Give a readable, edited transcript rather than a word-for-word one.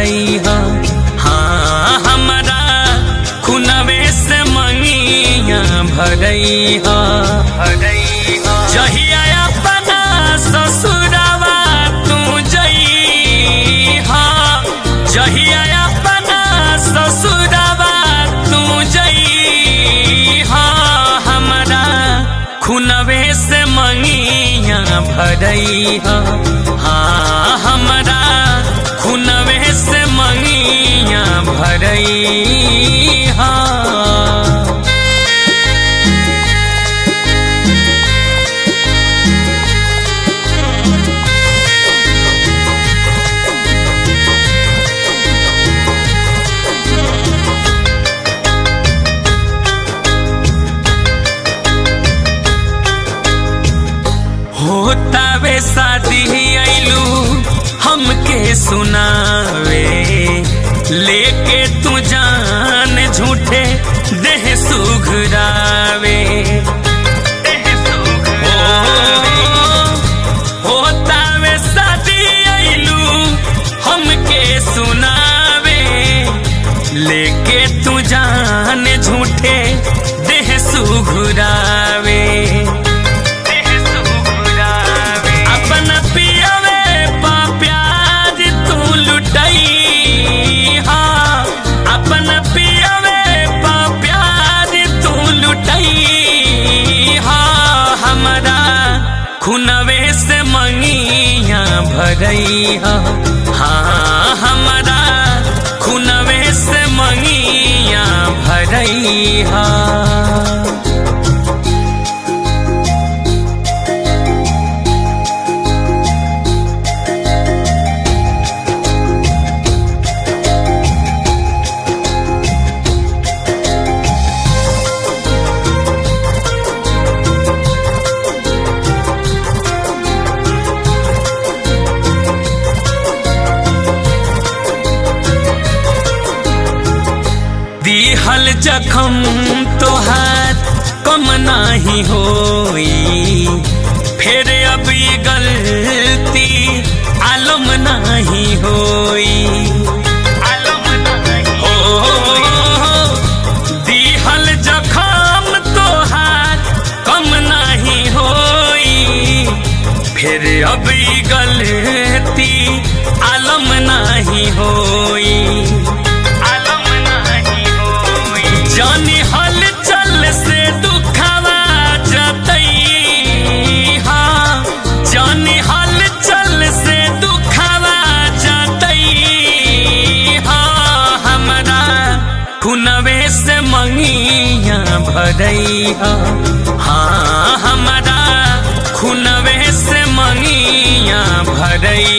भरई हाँ हमारा खुनवे से मंगिया भरई जहिया अपना ससुरवा तू जई जहिया अपना ससुरवा तू जई हमारा खुनवे से मंगिया भरई हाँ हमारा खुनवे से मंगिया भरई होतावे शादी आइलू हमके सुनावे लेके तू जान झूठे देह सुघरावे होतावे शादी आइलू हमके सुनावे लेके तू जान झूठे देह सुघरावे खुनवे से मंगिया भरई हाँ हमारा खुनवे से मंगिया भरई दिहल जखम तोहार कम नाही होई फिर अब ये गलती आलम नाही होई दिहल जखम तोहार कम नाही होई फिर अब ये गलती आलम नाही होई जानी हल चल से दुखवा जतई जानी हल चल से दुखवा जतई हमारा खुनवे से मंगिया भरई हाँ हमारा खुनवे से मंगिया भरई